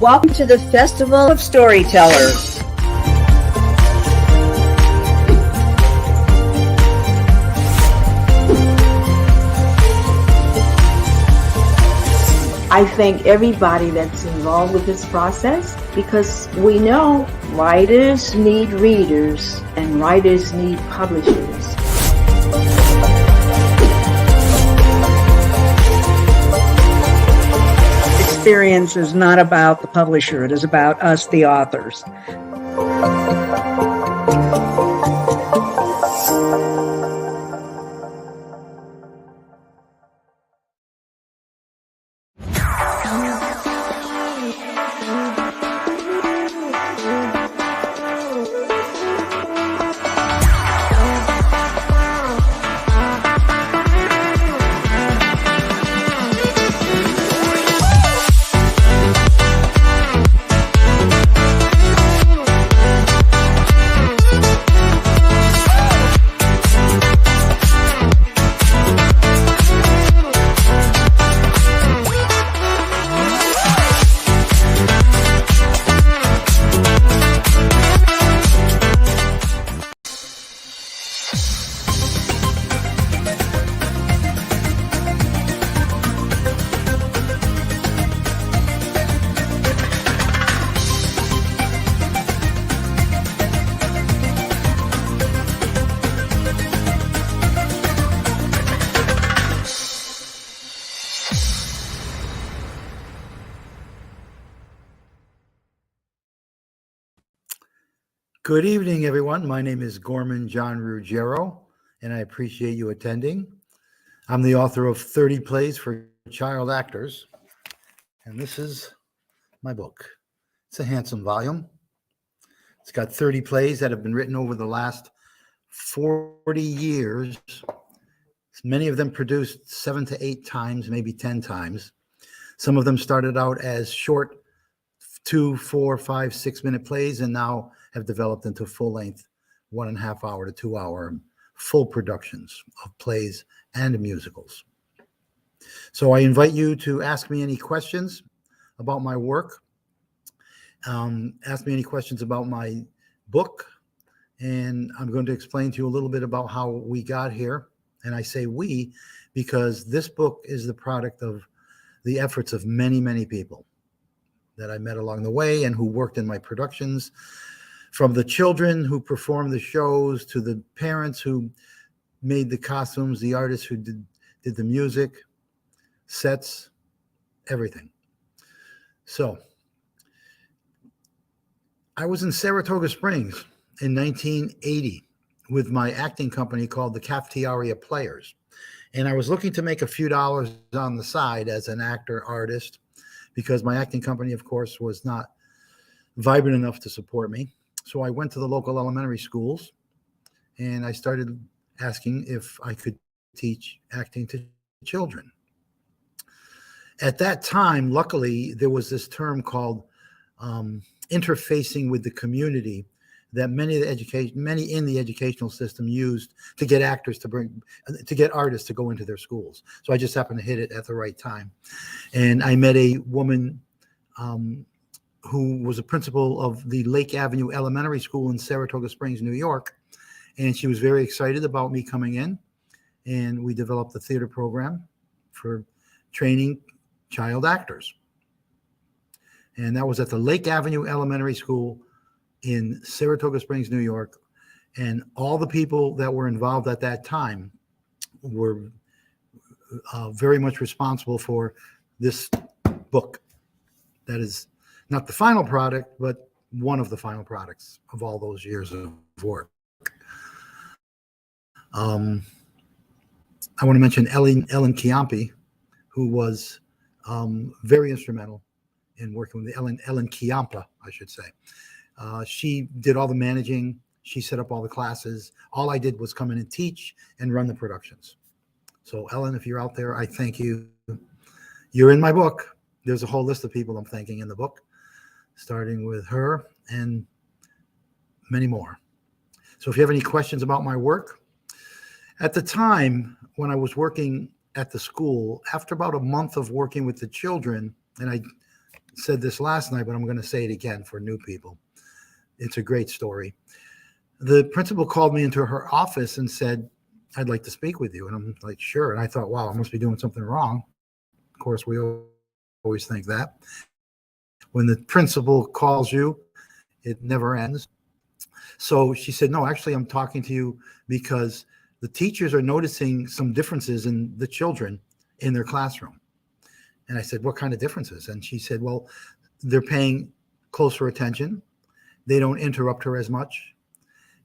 welcome to the Festival of Storytellers. I thank everybody that's involved with this process because we know writers need readers and writers need publishers. Experience is not about the publisher, it is about us, the authors. Good evening, everyone. My name is Gorman John Ruggiero, and I appreciate you attending. I'm the author of 30 Plays for Child Actors, and this is my book. It's a handsome volume. It's got 30 plays that have been written over the last 40 years. Many of them produced 7 to 8 times, maybe 10 times. Some of them started out as short 2, 4, 5, 6-minute plays, and now have developed into full-length 1.5 hour to 2 hour full productions of plays and musicals. So I invite you to ask me any questions about my work. Ask me any questions about my book, and I'm going to explain to you a little bit about how we got here. And I say we because this book is the product of the efforts of many, many people that I met along the way and who worked in my productions, from the children who performed the shows to the parents who made the costumes, the artists who did the music, sets, everything. So I was in Saratoga Springs in 1980 with my acting company called the Cafeteria Players. And I was looking to make a few dollars on the side as an actor, artist, because my acting company, of course, was not vibrant enough to support me. So I went to the local elementary schools and I started asking if I could teach acting to children. At that time, luckily, there was this term called interfacing with the community that many in the educational system used to get artists to go into their schools. So I just happened to hit it at the right time. And I met a woman who was a principal of the Lake Avenue Elementary School in Saratoga Springs, New York. And she was very excited about me coming in. And we developed a theater program for training child actors. And that was at the Lake Avenue Elementary School in Saratoga Springs, New York. And all the people that were involved at that time were very much responsible for this book. That is not the final product, but one of the final products of all those years of work. I want to mention Ellen Chiampi, who was very instrumental in working with Ellen Chiampa, I should say. She did all the managing. She set up all the classes. All I did was come in and teach and run the productions. So Ellen, if you're out there, I thank you. You're in my book. There's a whole list of people I'm thanking in the book, starting with her and many more. So if you have any questions about my work, at the time when I was working at the school, after about a month of working with the children, and I said this last night, but I'm going to say it again for new people. It's a great story. The principal called me into her office and said, "I'd like to speak with you." And I'm like, "Sure." And I thought, wow, I must be doing something wrong. Of course, we always think that. When the principal calls you, it never ends. So she said, "No, actually, I'm talking to you because the teachers are noticing some differences in the children in their classroom." And I said, "What kind of differences?" And she said, "Well, they're paying closer attention. They don't interrupt her as much.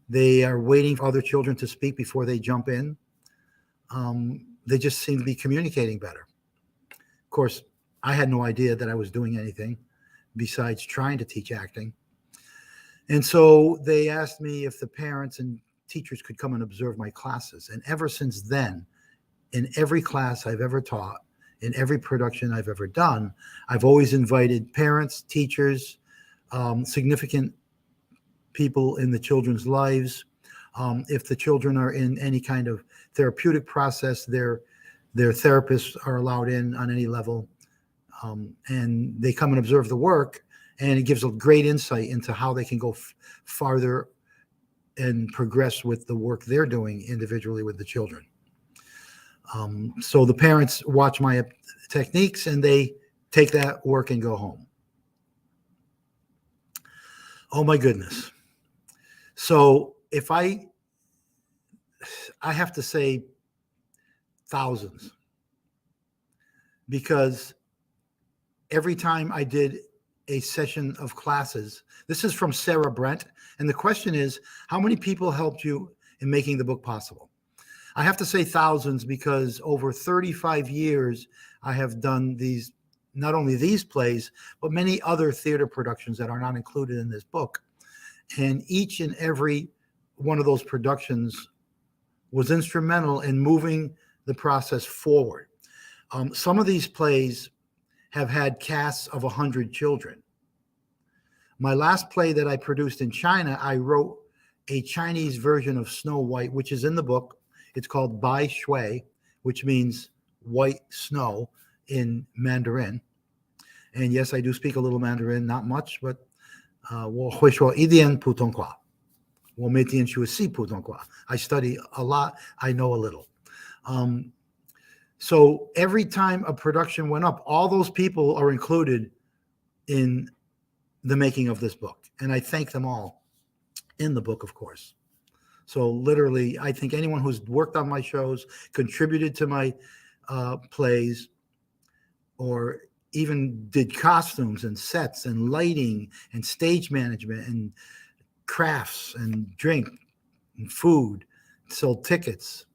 They are waiting for other children to speak before they jump in. They just seem to be communicating better." Of course, I had no idea that I was doing anything besides trying to teach acting. And so they asked me if the parents and teachers could come and observe my classes. And ever since then, in every class I've ever taught, in every production I've ever done, I've always invited parents, teachers, significant people in the children's lives. If the children are in any kind of therapeutic process, their therapists are allowed in on any level. And they come and observe the work, and it gives a great insight into how they can go farther and progress with the work they're doing individually with the children. So the parents watch my techniques and they take that work and go home. Oh my goodness. So if I have to say thousands, because every time I did a session of classes, this is from Sarah Brent, and the question is, how many people helped you in making the book possible? I have to say thousands because over 35 years, I have done these, not only these plays, but many other theater productions that are not included in this book. And each and every one of those productions was instrumental in moving the process forward. Some of these plays have had casts of 100 children. My last play that I produced in China, I wrote a Chinese version of Snow White, which is in the book. It's called Bai Shui, which means white snow in Mandarin. And yes, I do speak a little Mandarin, not much, but 我会说一点普通话。我每天学习普通话. I study a lot. I know a little. So every time a production went up, all those people are included in the making of this book. And I thank them all in the book, of course. So literally, I think anyone who's worked on my shows, contributed to my plays, or even did costumes and sets and lighting and stage management and crafts and drink and food, sold tickets,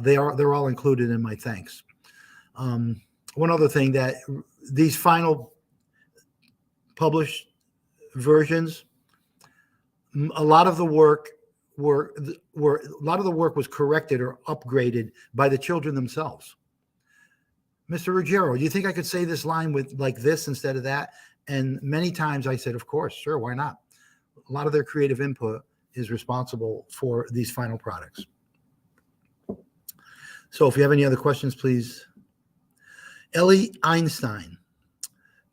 they're all included in my thanks. One other thing, that these final published versions, a lot of the work was corrected or upgraded by the children themselves. Mr. Ruggiero, do you think I could say this line with like this instead of that? And many times I said, of course, sure, why not? A lot of their creative input is responsible for these final products. So if you have any other questions, please. Ellie Einstein.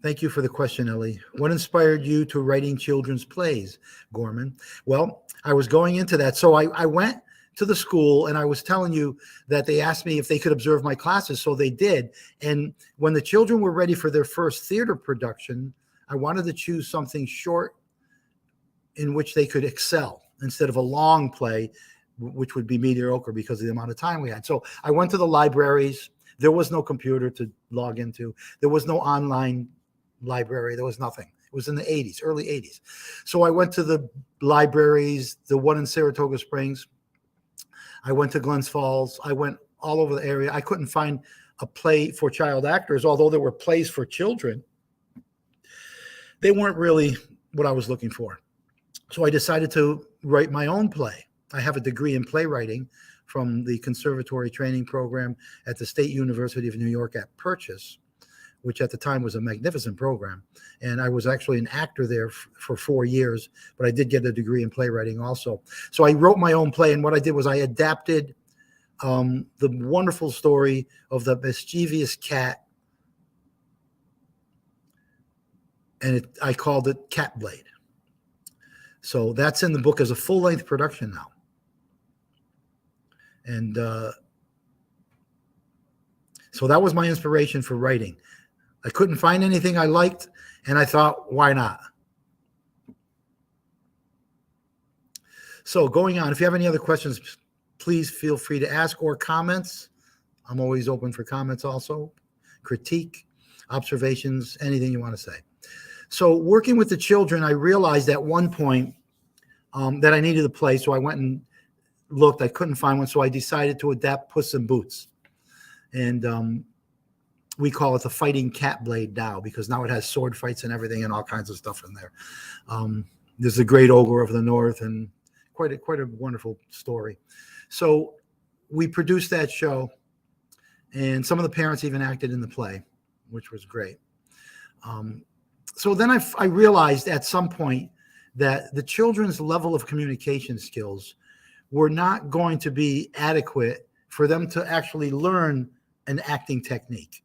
Thank you for the question, Ellie. What inspired you to writing children's plays, Gorman? Well, I was going into that. So I went to the school, and I was telling you that they asked me if they could observe my classes. So they did. And when the children were ready for their first theater production, I wanted to choose something short in which they could excel instead of a long play, which would be mediocre because of the amount of time we had. So I went to the libraries. There was no computer to log into. There was no online library. There was nothing. It was in the 80s, early 80s. So I went to the libraries, the one in Saratoga Springs. I went to Glens Falls. I went all over the area. I couldn't find a play for child actors, although there were plays for children. They weren't really what I was looking for. So I decided to write my own play. I have a degree in playwriting from the conservatory training program at the State University of New York at Purchase, which at the time was a magnificent program. And I was actually an actor there for 4 years, but I did get a degree in playwriting also. So I wrote my own play, and what I did was I adapted the wonderful story of the mischievous cat and I called it Cat Blade. So that's in the book as a full-length production now. And so that was my inspiration for writing. I couldn't find anything I liked, and I thought, why not? So going on, if you have any other questions, please feel free to ask, or comments. I'm always open for comments also, critique, observations, anything you want to say. So working with the children, I realized at one point that I needed a play, so I went and looked. I couldn't find one, so I decided to adapt Puss in Boots. And we call it the Fighting Cat Blade now, because now it has sword fights and everything and all kinds of stuff in there. There's the Great Ogre of the North, and quite a wonderful story. So we produced that show, and some of the parents even acted in the play, which was great. So then I realized at some point that the children's level of communication skills were not going to be adequate for them to actually learn an acting technique.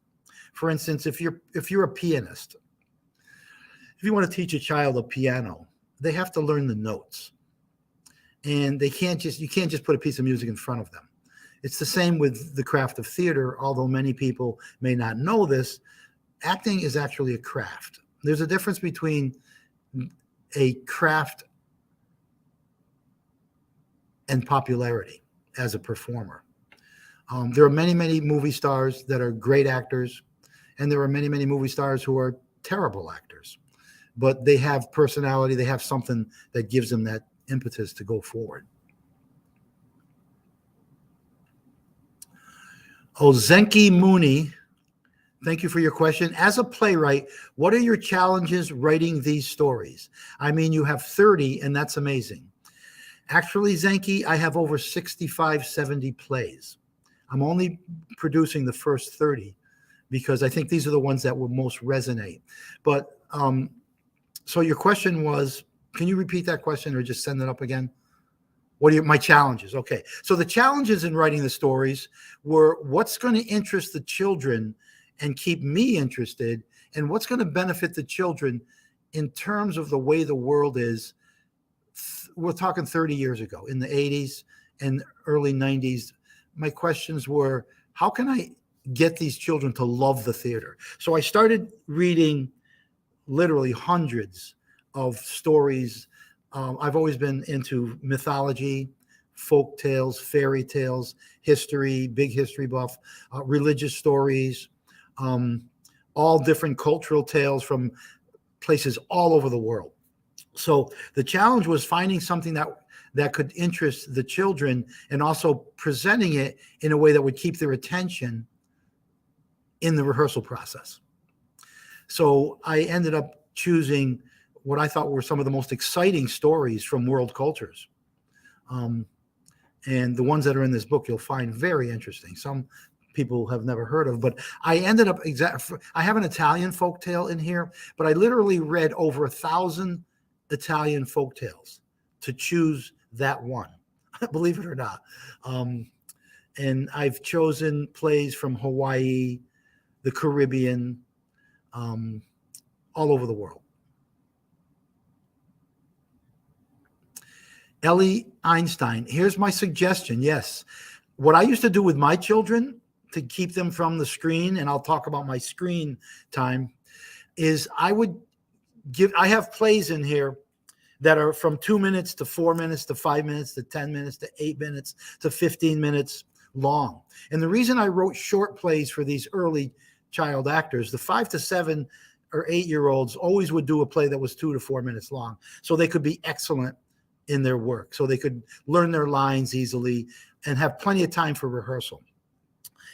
For instance, if you're a pianist, if you want to teach a child a piano, they have to learn the notes. And you can't just put a piece of music in front of them. It's the same with the craft of theater, although many people may not know this. Acting is actually a craft. There's a difference between a craft and popularity as a performer. There are many, many movie stars that are great actors, and there are many, many movie stars who are terrible actors. But they have personality, they have something that gives them that impetus to go forward. Ozenki Mooney, thank you for your question. As a playwright, what are your challenges writing these stories? I mean, you have 30, and that's amazing. Actually, Zenki, I have over 65, 70 plays. I'm only producing the first 30 because I think these are the ones that will most resonate. But so your question was, can you repeat that question or just send it up again? What are my challenges? Okay. So the challenges in writing the stories were what's going to interest the children and keep me interested, and what's going to benefit the children in terms of the way the world is. We're talking 30 years ago, in the 80s and early 90s. My questions were, how can I get these children to love the theater? So I started reading literally hundreds of stories. I've always been into mythology, folk tales, fairy tales, history, big history buff, religious stories, all different cultural tales from places all over the world. So the challenge was finding something that could interest the children and also presenting it in a way that would keep their attention in the rehearsal process. So I ended up choosing what I thought were some of the most exciting stories from world cultures. And the ones that are in this book, you'll find very interesting. Some people have never heard of, but I ended up I have an Italian folktale in here, but I literally read over 1,000 Italian folktales to choose that one, believe it or not. And I've chosen plays from Hawaii, the Caribbean, all over the world. Ellie Einstein, here's my suggestion. Yes. What I used to do with my children to keep them from the screen, and I'll talk about my screen time, is I have plays in here that are from 2 minutes to 4 minutes to 5 minutes to 10 minutes to 8 minutes to 15 minutes long. And the reason I wrote short plays for these early child actors, the 5 to 7 or 8-year-olds always would do a play that was 2 to 4 minutes long, so they could be excellent in their work, so they could learn their lines easily and have plenty of time for rehearsal.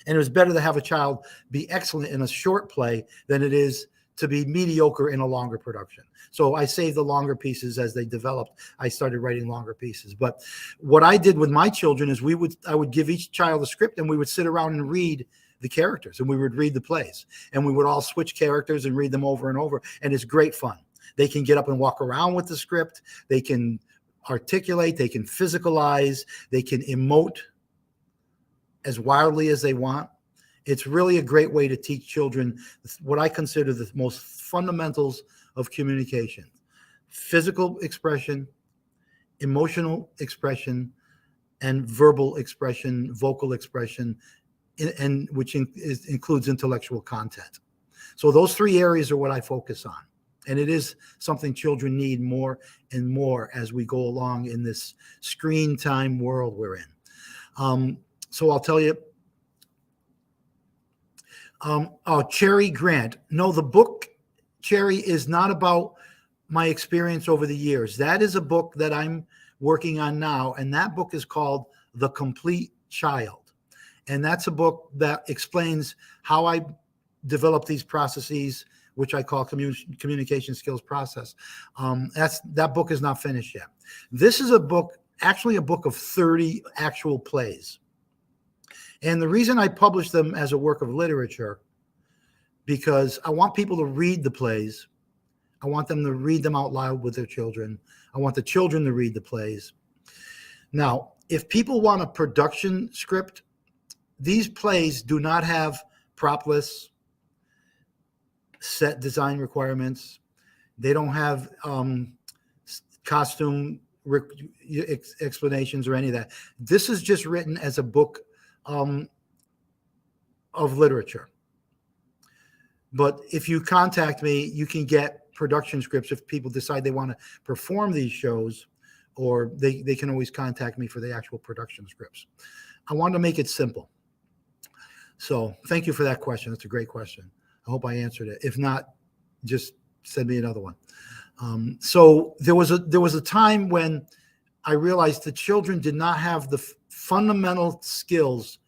And it was better to have a child be excellent in a short play than it is to be mediocre in a longer production. So I saved the longer pieces as they developed. I started writing longer pieces. But what I did with my children is I would give each child a script, and we would sit around and read the characters, and we would read the plays, and we would all switch characters and read them over and over. And it's great fun. They can get up and walk around with the script. They can articulate, they can physicalize, they can emote as wildly as they want. It's really a great way to teach children what I consider the most fundamentals of communication: physical expression, emotional expression, and verbal expression, vocal expression, and which includes intellectual content. So those three areas are what I focus on. And it is something children need more and more as we go along in this screen time world we're in. So I'll tell you, Cherry Grant. No, the book, Cherry, is not about my experience over the years. That is a book that I'm working on now, and that book is called The Complete Child. And that's a book that explains how I develop these processes, which I call communication skills process. That book is not finished yet. This is a book, actually a book of 30 actual plays. And the reason I publish them as a work of literature, because I want people to read the plays. I want them to read them out loud with their children. I want the children to read the plays. Now, if people want a production script, these plays do not have prop lists, set design requirements. They don't have costume explanations or any of that. This is just written as a book of literature. But if you contact me, you can get production scripts if people decide they want to perform these shows, or they can always contact me for the actual production scripts. I want to make it simple. So thank you for that question. That's a great question. I hope I answered it. If not, just send me another one. So there was a time when I realized that children did not have the fundamental skills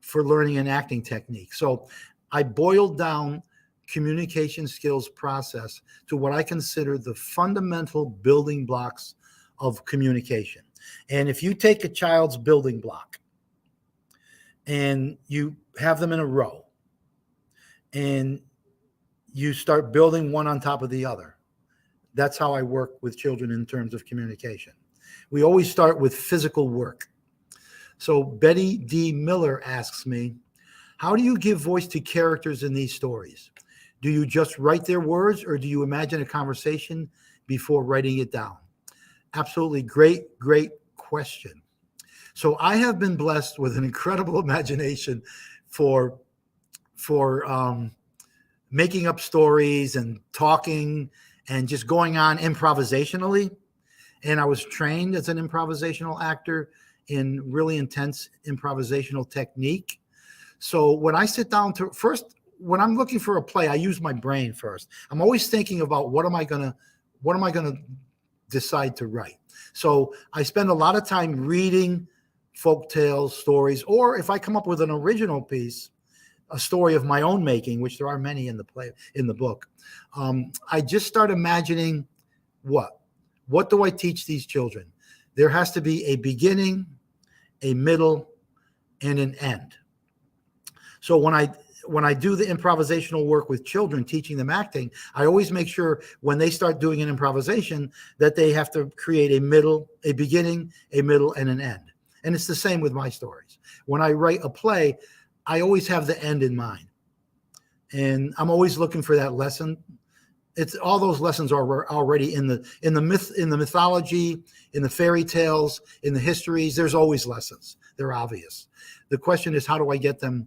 for learning an acting technique. So I boiled down communication skills process to what I consider the fundamental building blocks of communication. And if you take a child's building block and you have them in a row and you start building one on top of the other, that's how I work with children in terms of communication. We always start with physical work. So Betty D. Miller asks me, how do you give voice to characters in these stories? Do you just write their words, or do you imagine a conversation before writing it down? Absolutely great question. So I have been blessed with an incredible imagination for making up stories and talking and just going on improvisationally. And I was trained as an improvisational actor in really intense improvisational technique. So when I sit down to first, when I'm looking for a play, I use my brain first. I'm always thinking about what am I gonna decide to write. So I spend a lot of time reading folk tales, stories, or if I come up with an original piece, a story of my own making, which there are many in the book, I just start imagining what do I teach these children? There has to be a beginning, a middle, and an end. So when I do the improvisational work with children, teaching them acting, I always make sure when they start doing an improvisation that they have to create a beginning, a middle, and an end. And it's the same with my stories. When I write a play, I always have the end in mind. And I'm always looking for that lesson. It's all those lessons are already in the mythology, in the fairy tales, in the histories. There's always lessons. They're obvious. The question is, how do I get them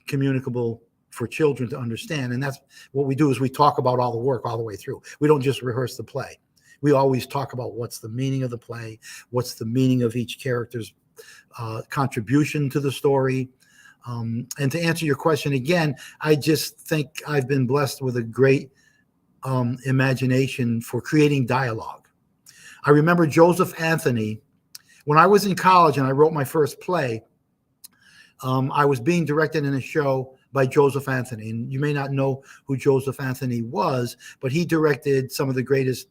communicable for children to understand? And that's what we do, is we talk about all the work all the way through. We don't just rehearse the play. We always talk about what's the meaning of the play, what's the meaning of each character's contribution to the story. And to answer your question again, I just think I've been blessed with a great imagination for creating dialogue. I remember Joseph Anthony, when I was in college and I wrote my first play, I was being directed in a show by Joseph Anthony. And you may not know who Joseph Anthony was, but he directed some of the greatest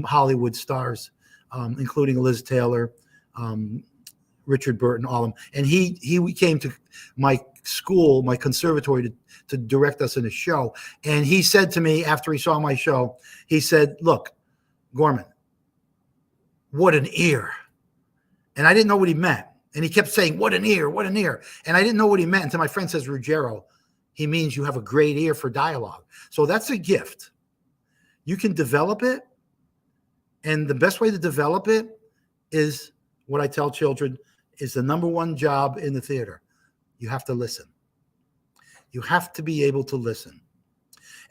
Hollywood stars, including Liz Taylor, Richard Burton, all of them. And he came to my school, my conservatory, to direct us in a show. And he said to me after he saw my show, he said, "Look, Gorman, what an ear." And I didn't know what he meant. And he kept saying, "What an ear, what an ear." And I didn't know what he meant until my friend says, "Ruggiero, he means you have a great ear for dialogue." So that's a gift. You can develop it. And the best way to develop it is what I tell children is the number one job in the theater. You have to listen. You have to be able to listen.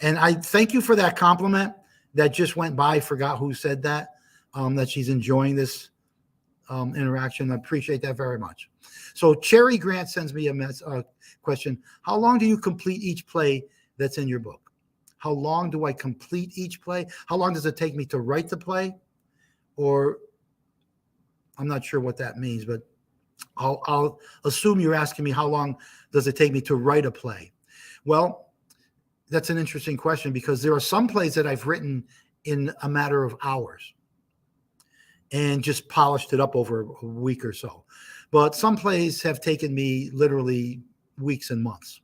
And I thank you for that compliment that just went by. I forgot who said that, that she's enjoying this interaction. I appreciate that very much. So Cherry Grant sends me a question. How long do you complete each play that's in your book? How long do I complete each play? How long does it take me to write the play? Or I'm not sure what that means, but I'll assume you're asking me how long does it take me to write a play? Well, that's an interesting question because there are some plays that I've written in a matter of hours and just polished it up over a week or so. But some plays have taken me literally weeks and months.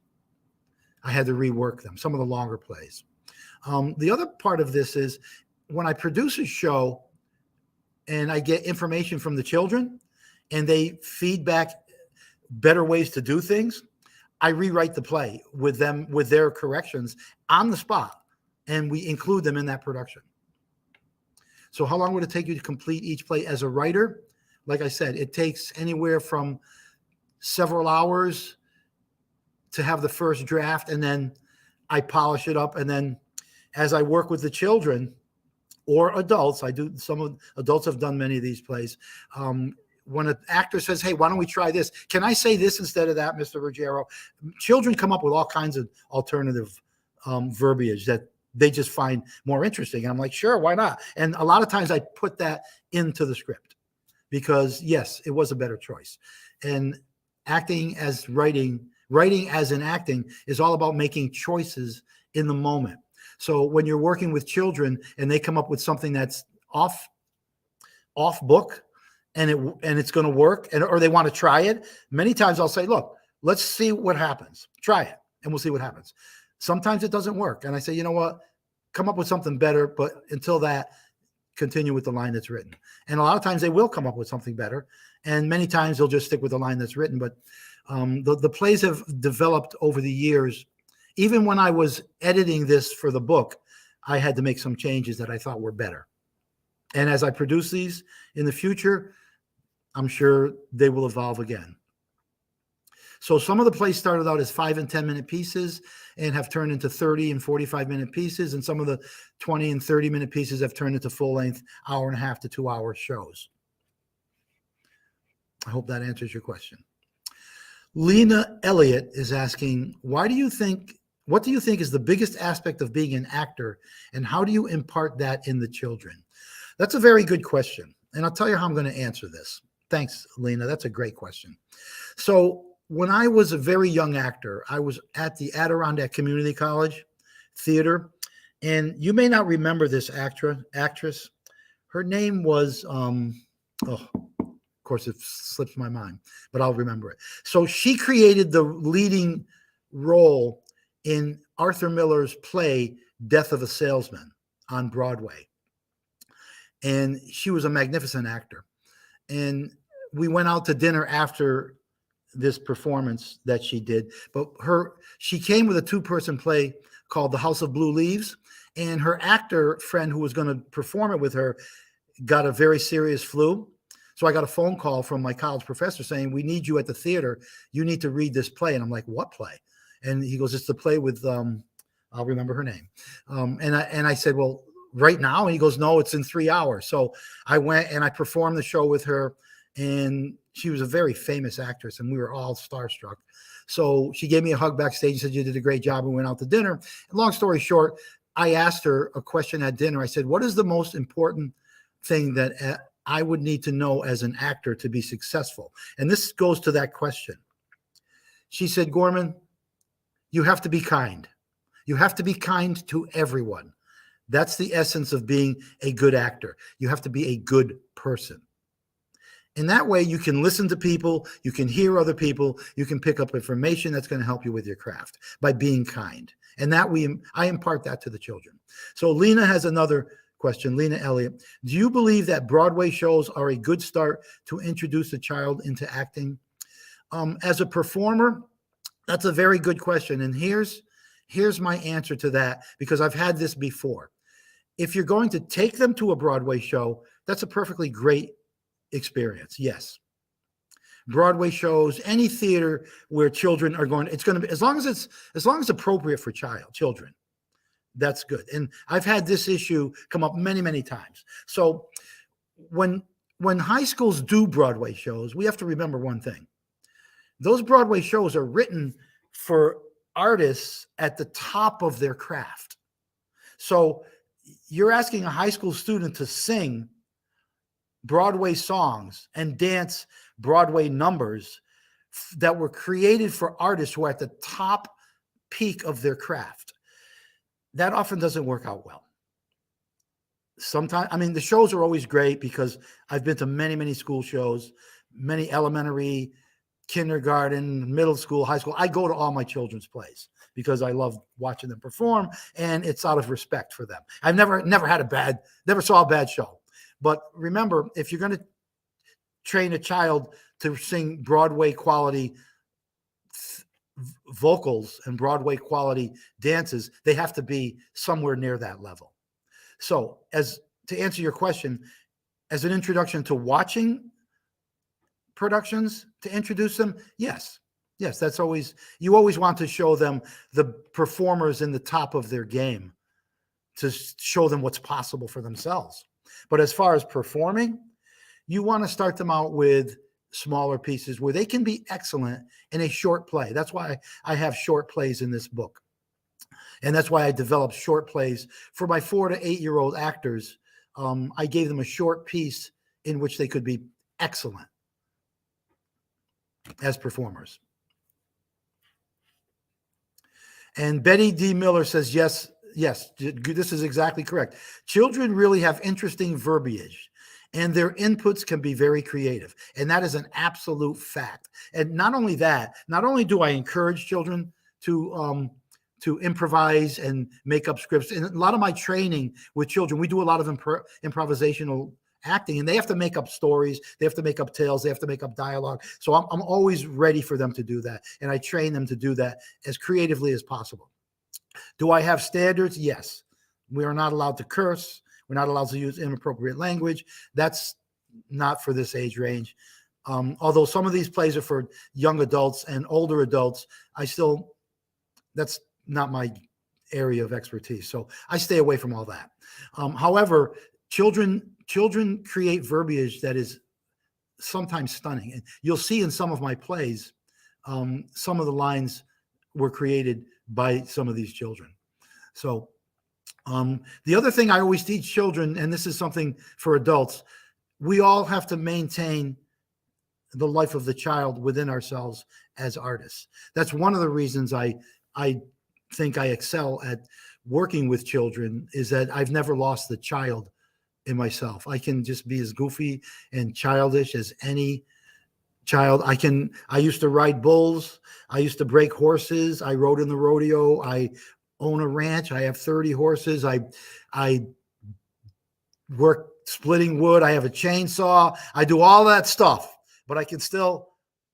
I had to rework them, some of the longer plays. The other part of this is when I produce a show and I get information from the children and they feedback better ways to do things, I rewrite the play with them, with their corrections on the spot, and we include them in that production. So how long would it take you to complete each play as a writer? Like I said, it takes anywhere from several hours to have the first draft, and then I polish it up. And then as I work with the children or adults, adults have done many of these plays. When an actor says, hey, why don't we try this? Can I say this instead of that, Mr. Ruggiero? Children come up with all kinds of alternative verbiage that they just find more interesting. And I'm like, sure, why not? And a lot of times I put that into the script because, yes, it was a better choice. And acting as writing as in acting is all about making choices in the moment. So when you're working with children and they come up with something that's off book, and it's going to work, or they want to try it, many times I'll say, look, let's see what happens. Try it, and we'll see what happens. Sometimes it doesn't work. And I say, you know what? Come up with something better, but until that, continue with the line that's written. And a lot of times they will come up with something better, and many times they'll just stick with the line that's written. But the plays have developed over the years. Even when I was editing this for the book, I had to make some changes that I thought were better. And as I produce these in the future, I'm sure they will evolve again. So some of the plays started out as 5 and 10 minute pieces and have turned into 30 and 45 minute pieces. And some of the 20 and 30 minute pieces have turned into full length, hour and a half to 2 hour shows. I hope that answers your question. Lena Elliott is asking, what do you think is the biggest aspect of being an actor, and how do you impart that in the children? That's a very good question. And I'll tell you how I'm going to answer this. Thanks, Lena. That's a great question. So when I was a very young actor, I was at the Adirondack Community College Theater. And you may not remember this actress. Her name was, of course, it slips my mind, but I'll remember it. So she created the leading role in Arthur Miller's play, Death of a Salesman, on Broadway. And she was a magnificent actor. And we went out to dinner after this performance that she did. But she came with a 2-person play called The House of Blue Leaves. And her actor friend who was going to perform it with her got a very serious flu. So I got a phone call from my college professor saying, we need you at the theater. You need to read this play. And I'm like, what play? And he goes, it's the play with, I'll remember her name. And I said, well, right now? And he goes, no, it's in 3 hours. So I went and I performed the show with her, and she was a very famous actress, and we were all starstruck. So she gave me a hug backstage and said, you did a great job. We went out to dinner. And long story short, I asked her a question at dinner. I said, what is the most important thing that I would need to know as an actor to be successful? And this goes to that question. She said, Gorman, you have to be kind. You have to be kind to everyone. That's the essence of being a good actor. You have to be a good person. In that way, you can listen to people, you can hear other people, you can pick up information that's going to help you with your craft by being kind. And I impart that to the children. So Lena has another question. Lena Elliott, do you believe that Broadway shows are a good start to introduce a child into acting? As a performer, that's a very good question. And here's my answer to that, because I've had this before. if you're going to take them to a Broadway show, that's a perfectly great experience. Yes. Broadway shows, any theater where children are going, it's going to be, as long as it's appropriate for children, that's good. And I've had this issue come up many, many times. So when high schools do Broadway shows, we have to remember one thing. Those Broadway shows are written for artists at the top of their craft. So you're asking a high school student to sing Broadway songs and dance Broadway numbers that were created for artists who are at the top peak of their craft. That often doesn't work out well. Sometimes, I mean, the shows are always great because I've been to many, many school shows, many elementary, kindergarten, middle school, high school. I go to all my children's plays because I love watching them perform, and it's out of respect for them. I've never saw a bad show. But remember, if you're going to train a child to sing Broadway quality vocals and Broadway quality dances, they have to be somewhere near that level. So, to answer your question, as an introduction to watching productions, to introduce them, yes, that's always, you always want to show them the performers in the top of their game, to show them what's possible for themselves. But as far as performing, you want to start them out with smaller pieces where they can be excellent in a short play. That's why I have short plays in this book. And that's why I developed short plays for my 4 to 8-year-old actors. I gave them a short piece in which they could be excellent as performers. And Betty D. Miller says, yes, this is exactly correct. Children really have interesting verbiage, and their inputs can be very creative. And that is an absolute fact. And not only that, not only do I encourage children to improvise and make up scripts. And a lot of my training with children, we do a lot of improvisational acting, and they have to make up stories. They have to make up tales. They have to make up dialogue. So I'm always ready for them to do that. And I train them to do that as creatively as possible. Do I have standards? Yes. We are not allowed to curse. We're not allowed to use inappropriate language. That's not for this age range. Although some of these plays are for young adults and older adults, that's not my area of expertise. So I stay away from all that. However, children create verbiage that is sometimes stunning. And you'll see in some of my plays, some of the lines were created by some of these children. So the other thing I always teach children, and this is something for adults, we all have to maintain the life of the child within ourselves as artists. That's one of the reasons I think I excel at working with children, is that I've never lost the child in myself. I can just be as goofy and childish as any child. I used to ride bulls. I used to break horses. I rode in the rodeo. I own a ranch. I have 30 horses. I work splitting wood. I have a chainsaw. I do all that stuff, but I can still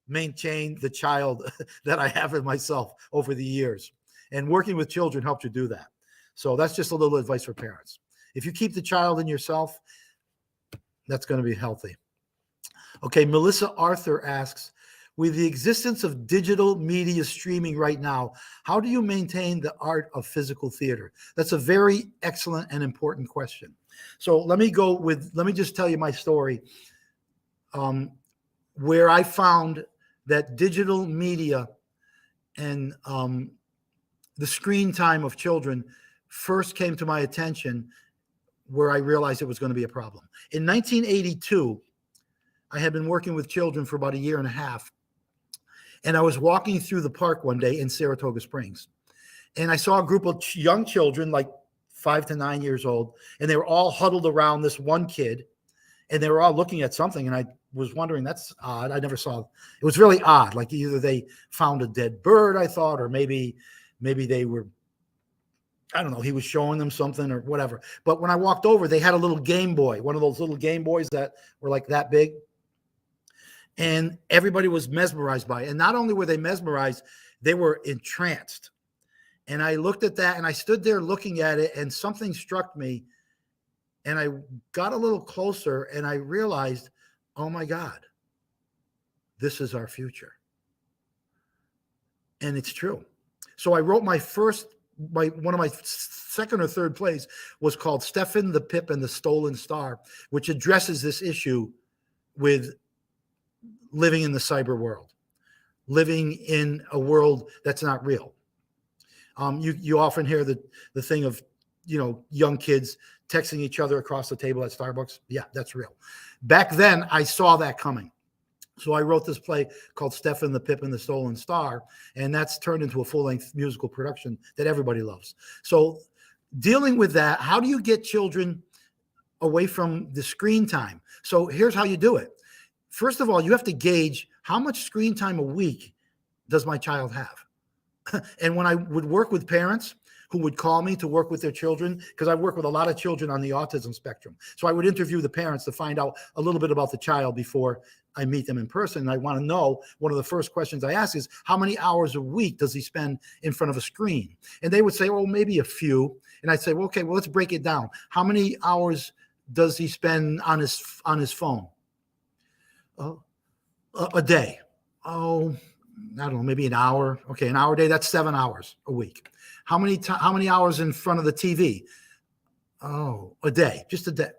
maintain the child that I have in myself over the years. And working with children helps you do that. So that's just a little advice for parents. If you keep the child in yourself, that's going to be healthy. Okay, Melissa Arthur asks, with the existence of digital media streaming right now, how do you maintain the art of physical theater? That's a very excellent and important question. So let me just tell you my story, where I found that digital media and the screen time of children first came to my attention, where I realized it was going to be a problem. In 1982, I had been working with children for about a year and a half, and I was walking through the park one day in Saratoga Springs, and I saw a group of young children, like 5 to 9 years old, and they were all huddled around this one kid, and they were all looking at something, and I was wondering, that's odd. I never saw, it was really odd. Like either they found a dead bird, I thought, or maybe they were, I don't know, he was showing them something or whatever. But when I walked over, they had a little Game Boy, one of those little Game Boys that were like that big. And everybody was mesmerized by it. And not only were they mesmerized, they were entranced. And I looked at that, and I stood there looking at it, and something struck me And I got a little closer and I realized, oh my God, this is our future. And it's true. So I wrote one of my second or third plays was called Stefan the Pip and the Stolen Star, which addresses this issue with living in the cyber world, living in a world that's not real. You often hear the thing of, young kids texting each other across the table at Starbucks. Yeah, that's real. Back then, I saw that coming. So I wrote this play called Stefan the Pip and the Stolen Star, and that's turned into a full-length musical production that everybody loves. So dealing with that, how do you get children away from the screen time? So here's how you do it. First of all, you have to gauge how much screen time a week does my child have? And when I would work with parents who would call me to work with their children, because I work with a lot of children on the autism spectrum. So I would interview the parents to find out a little bit about the child before I meet them in person. And I want to know, one of the first questions I ask is, how many hours a week does he spend in front of a screen? And they would say, oh, maybe a few. And I'd say, well, okay, well, let's break it down. How many hours does he spend on his phone? A day. Oh, I don't know, maybe an hour. Okay, an hour a day, that's 7 hours a week. How many hours in front of the TV? Oh, a day, just a day.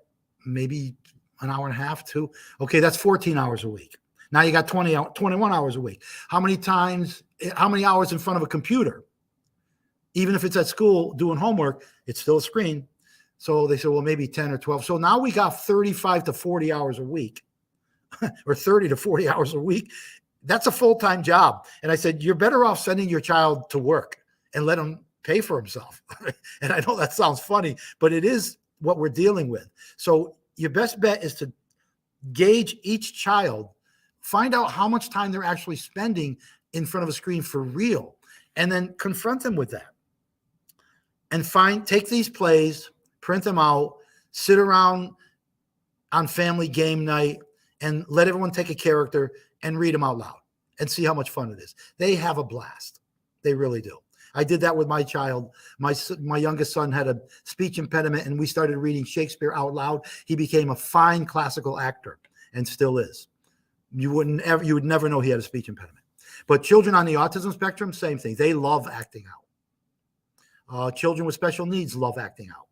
Maybe an hour and a half, 2. Okay, that's 14 hours a week. Now you got 21 hours a week. How many hours in front of a computer? Even if it's at school doing homework, it's still a screen. So they said, well, maybe 10 or 12. So now we got 35 to 40 hours a week or 30 to 40 hours a week. That's a full-time job. And I said, you're better off sending your child to work and let him pay for himself. And I know that sounds funny, but it is what we're dealing with. So your best bet is to gauge each child, find out how much time they're actually spending in front of a screen for real, and then confront them with that. And take these plays, print them out, sit around on family game night, and let everyone take a character and read them out loud and see how much fun it is. They have a blast. They really do. I did that with my child. My youngest son had a speech impediment, and we started reading Shakespeare out loud. He became a fine classical actor and still is. You would never know he had a speech impediment. But children on the autism spectrum, same thing. They love acting out. Children with special needs love acting out.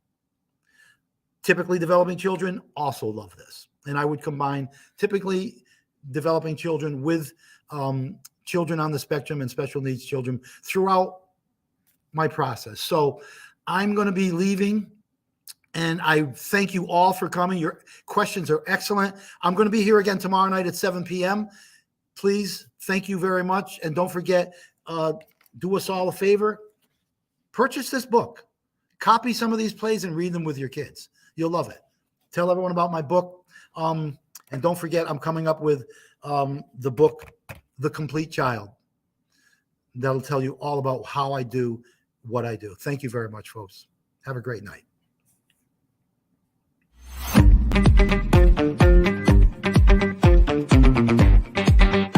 Typically developing children also love this. And I would combine typically developing children with children on the spectrum and special needs children throughout my process. So I'm going to be leaving, and I thank you all for coming. Your questions are excellent. I'm going to be here again tomorrow night at 7 p.m. Please, thank you very much. And don't forget, do us all a favor. Purchase this book. Copy some of these plays and read them with your kids. You'll love it. Tell everyone about my book. And don't forget, I'm coming up with the book, The Complete Child. That'll tell you all about how I do what I do. Thank you very much, folks. Have a great night.